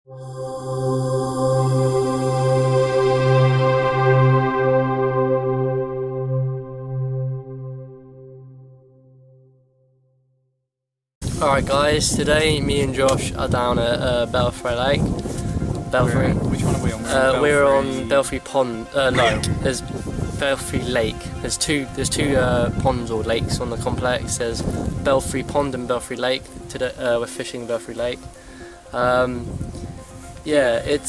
Alright guys, today me and Josh are down at Belfry Lake. Belfry. Which one are we on? We're on Belfry Pond. No, there's Belfry Lake. There's two ponds or lakes on the complex. There's Belfry Pond and Belfry Lake. Today we're fishing Belfry Lake. Yeah, it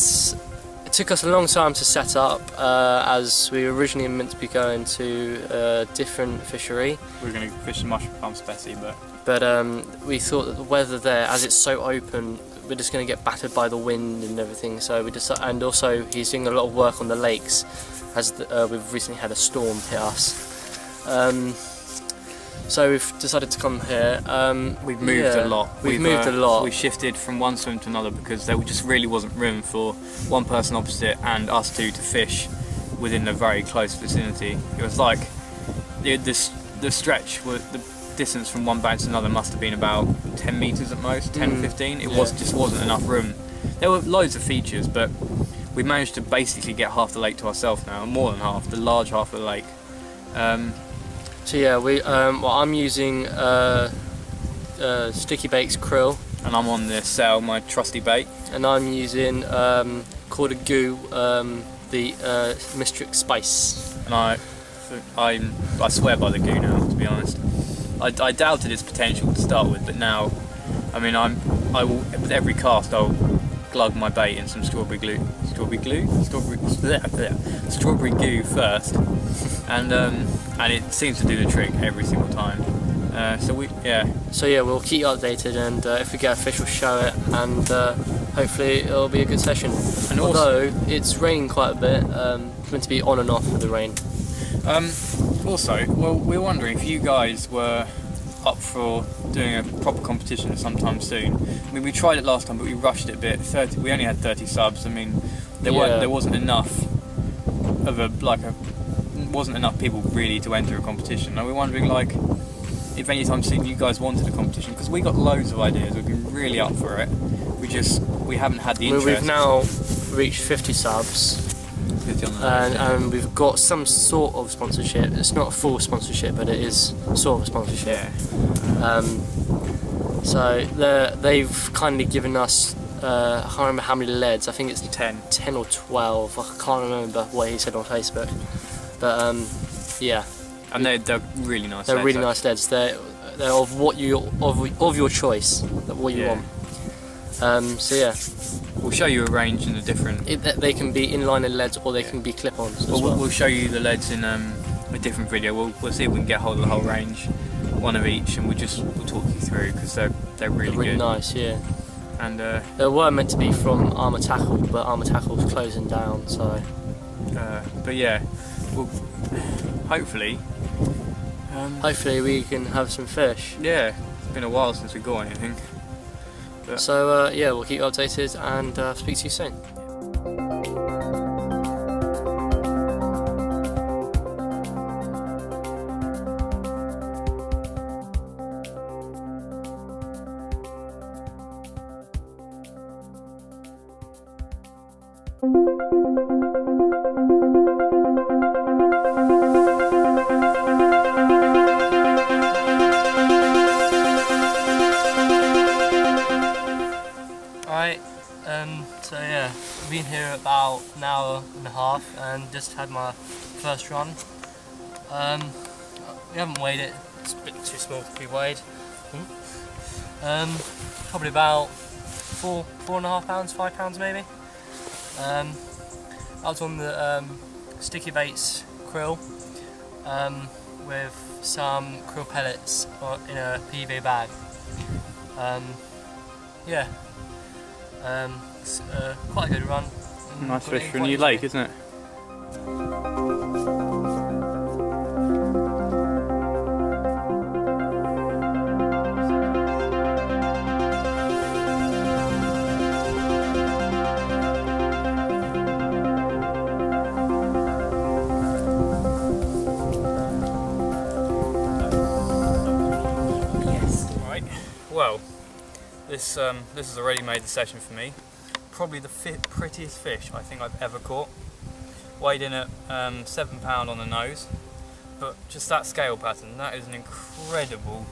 took us a long time to set up, as we were originally meant to be going to a different fishery. We were going to fish the mushroom farm Spessy, but we thought that the weather there, as it's so open, we're just going to get battered by the wind and everything. So we decided, and also he's doing a lot of work on the lakes, as we've recently had a storm hit us. So we've decided to come here. we've moved a lot. We've moved a lot. We shifted from one swim to another because there just really wasn't room for one person opposite and us two to fish within a very close vicinity. It was like the stretch, the distance from one bank to another must have been about 10 metres at most, 10, 15. It just wasn't enough room. There were loads of features, but we managed to basically get half the lake to ourselves now, more than half, the large half of the lake. So yeah, well, I'm using Sticky Bait's krill, and I'm on the sail, my trusty bait. and I'm using called a goo, the Mystric Spice. And I swear by the goo now, to be honest. I doubted its potential to start with, but now, I mean, I will, with every cast I'll glug my bait in some strawberry goo first, and it seems to do the trick every single time. So yeah, we'll keep you updated, and if we get a fish, we'll show it, and hopefully it'll be a good session. And although it's raining quite a bit, it's meant to be on and off with the rain. Also, well, we're wondering if you guys were up for doing a proper competition sometime soon. I mean, we tried it last time, but we rushed it a bit. We only had 30 subs. I mean, there wasn't enough wasn't enough people really to enter a competition. Now we're wondering, like, if anytime soon you guys wanted a competition, because we got loads of ideas. We've been really up for it. We haven't had the interest. We've now reached 50 subs. And we've got some sort of sponsorship. It's not a full sponsorship, but it is sort of a sponsorship. Yeah. So they've kindly given us, I can't remember how many leads. I think it's 10 or 12. I can't remember what he said on Facebook. But yeah. And they're really nice. They're really nice leads. They're of what of your choice, what you want. So yeah. We'll show you a range in the different... They can be inliner leads, or they can be clip-ons as well. We'll show you the leads in a different video. We'll see if we can get hold of the whole range, one of each, and we'll talk you through, because they're really good. Nice, yeah. And they were meant to be from Armour Tackle, but Armour Tackle's closing down, so... but yeah, hopefully we can have some fish. Yeah, it's been a while since we got anything. So yeah, we'll keep you updated, and speak to you soon. Alright, so yeah, I've been here about an hour and a half and just had my first run. We haven't weighed it, it's a bit too small to be weighed. Probably about 4.5 pounds, 5 pounds maybe. I was on the Sticky Bait's krill with some krill pellets in a PV bag. Yeah. It's quite a good run. Nice fish for a new lake, isn't it? Yes. Right. Well, this has already made the session for me. probably the prettiest fish I think I've ever caught. Weighed in at £7 on the nose, but just that scale pattern, that is an incredible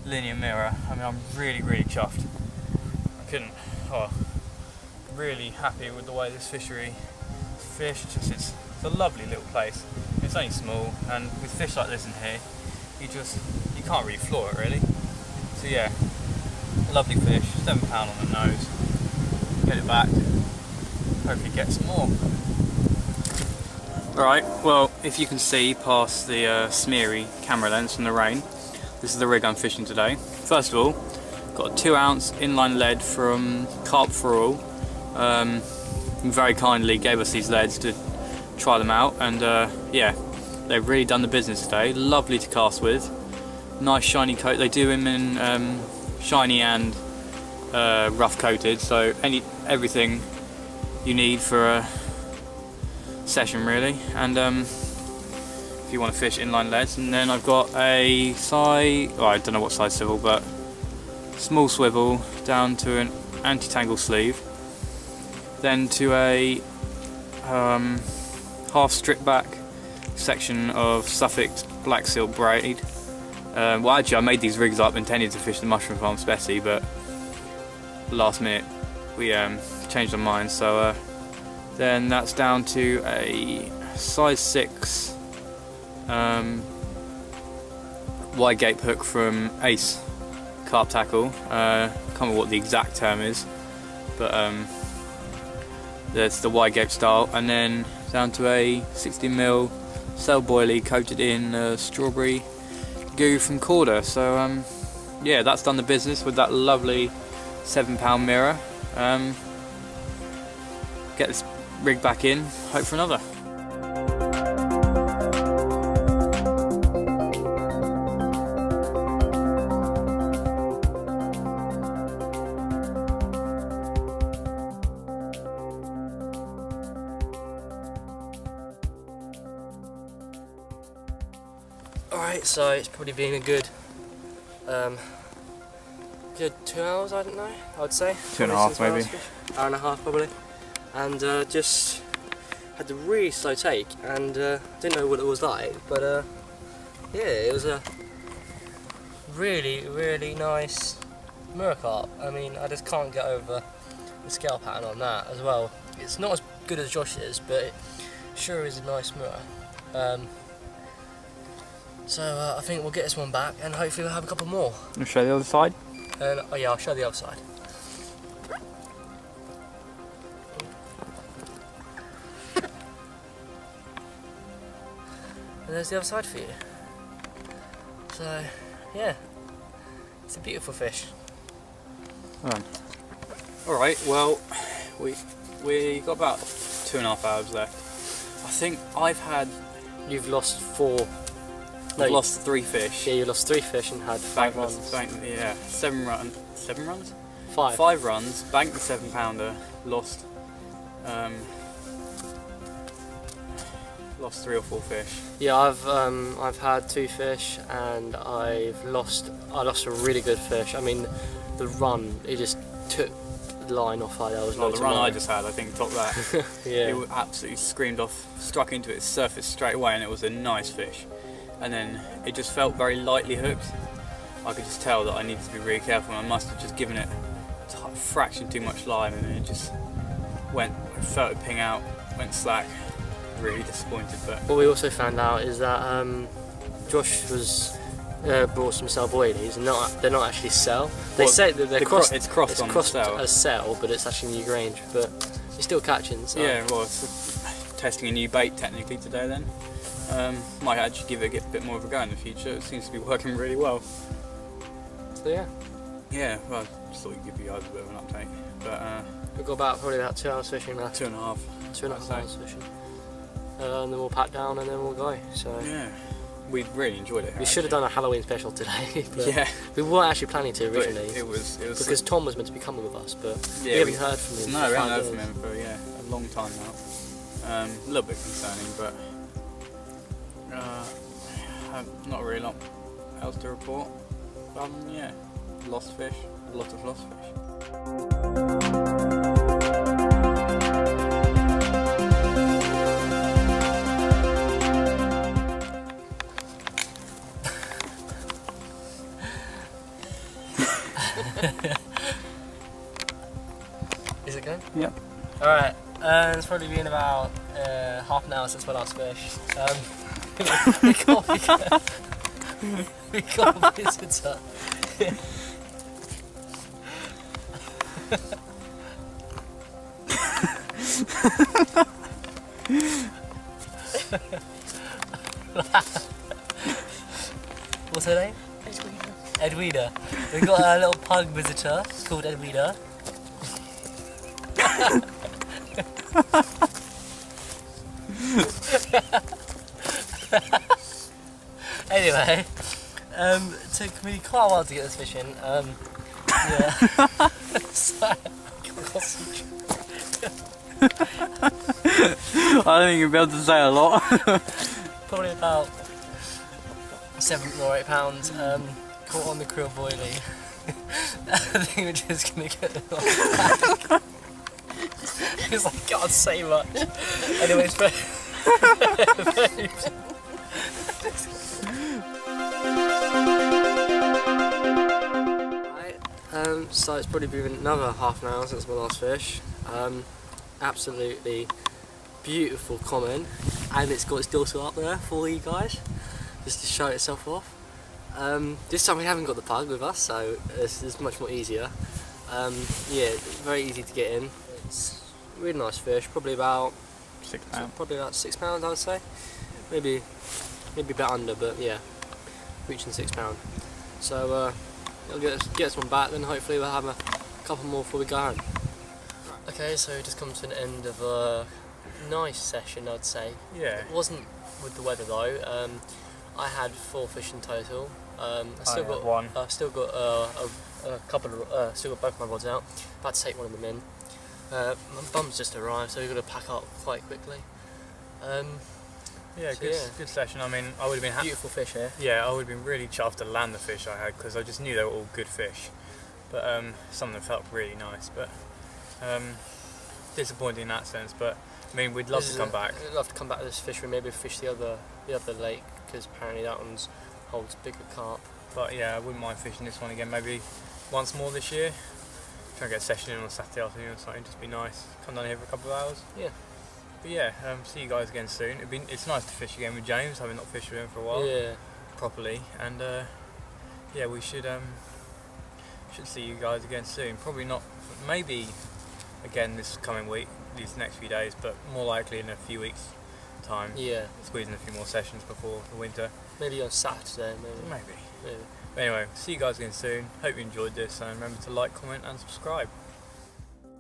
linear mirror. I mean, I'm really chuffed. Really happy with the way this fishery is fished. It's a lovely little place. It's only small, and with fish like this in here, you can't really floor it really. So yeah, lovely fish, £7 on the nose. Get it back, hopefully get some more. Alright, well, if you can see past the smeary camera lens from the rain, this is the rig I'm fishing today. First of all, got a 2 ounce inline lead from Carp for All. Very kindly gave us these leads to try them out, and yeah, they've really done the business today. Lovely to cast with, nice shiny coat. They do them in shiny and rough coated, so everything you need for a session really. And if you want to fish inline leads, and then I've got a size, I don't know what size swivel, but small swivel down to an anti-tangle sleeve, then to a half strip back section of Sussex black silk braid. Well, actually I made these rigs up intending to fish the mushroom farm specie, but last minute we changed our minds, so then that's down to a size 6 wide gape hook from Ace Carp Tackle. Can't remember what the exact term is, but that's the wide gape style, and then down to a 60mm cell boilie coated in strawberry goo from Corda. So yeah, that's done the business with that lovely £7 mirror. Get this rig back in, hope for another. Alright, so it's probably been a good 2 hours, I don't know, I would say. 2.5 maybe. Hour and a half probably. And just had a really slow take, and didn't know what it was like, but yeah, it was a really nice mirror carp. I mean, I just can't get over the scale pattern on that as well. It's not as good as Josh's, but it sure is a nice mirror. So I think we'll get this one back, and hopefully we'll have a couple more. I'll show the other side. And oh yeah, I'll show the other side. And there's the other side for you. So yeah, it's a beautiful fish. Alright, well, we got about 2.5 hours left. I think You've lost 4. I've lost 3 fish. Yeah, you lost 3 fish and had 5 runs. Yeah, 7 runs? 5. 5 runs, banked the 7-pounder, lost 3 or 4 fish. Yeah, I've had 2 fish, and I lost a really good fish. I mean, the run, it just took the line off. There was no the run I just had, I think, topped that. Yeah. It absolutely screamed off, struck into its surface straight away, and it was a nice fish. And then it just felt very lightly hooked. I could just tell that I needed to be really careful, and I must have just given it a fraction too much line, and then it just went, I felt it ping out, went slack. Really disappointed. But what we also found out is that Josh brought some cell boilies, and they're not actually cell. They say that they're crossed. It's crossed on a cell, but it's actually new range. But you're still catching. So. Yeah, well, it's testing a new bait technically today. Then might actually give it a bit more of a go in the future. It seems to be working really well. So yeah. Yeah, well, I just thought we'd give you guys a bit of an update. But we've got probably about 2 hours fishing left. 2.5. 2.5 hours fishing. And then we'll pack down and then we'll go. So yeah, we really enjoyed it. We should have done a Halloween special today. But yeah, we weren't actually planning to originally. It was because Tom was meant to be coming with us, but yeah, we haven't heard from him. No, we haven't heard from him for a long time now. A little bit concerning, but not really lot else to report. Yeah, lost fish, a lot of lost fish. Good? Yep. Alright, it's probably been about half an hour since my last fish. We got a visitor. What's her name? Edwina. We've got a little pug visitor called Edwina. Anyway, it took me quite a while to get this fish in. Yeah. Sorry. I don't think you'll be able to say a lot. Probably about 7 or 8 pounds. Caught on the krill boilie. I think we're just gonna get it off back. Because I can't say much. Anyways, so it's probably been another half an hour since my last fish. Absolutely beautiful common, and it's got its dorsal up there for you guys, just to show itself off. This time we haven't got the pug with us, so it's much more easier. Yeah, very easy to get in. It's a really nice fish, probably about 6 pounds. Probably about 6 pounds, I would say. Maybe a bit under, but yeah, reaching 6 pounds. So it'll get us one back, then hopefully we'll have a couple more before we go home. Okay, so we just come to an end of a nice session, I'd say. Yeah. It wasn't with the weather though. I had 4 fish in total. I still got one. I've still got a couple of still got both my rods out. About to take one of them in. My bum's just arrived, so we've got to pack up quite quickly. Yeah, so good session. I mean, I would have been beautiful fish here. Yeah, I would have been really chuffed to land the fish I had, because I just knew they were all good fish. But some of them felt really nice. But disappointing in that sense. But I mean, we'd love to come back. We'd love to come back to this fishery, maybe fish the other lake, because apparently that one holds bigger carp. But yeah, I wouldn't mind fishing this one again, maybe once more this year. Try and get a session in on Saturday afternoon or something, just be nice. Come down here for a couple of hours. Yeah. But yeah, see you guys again soon. It's nice to fish again with James, having not fished with him for a while. Yeah. Properly, and yeah, we should see you guys again soon. Probably not, maybe again this coming week, these next few days, but more likely in a few weeks' time. Yeah. Squeezing a few more sessions before the winter. Maybe on Saturday, maybe. But anyway, see you guys again soon. Hope you enjoyed this, and remember to like, comment and subscribe.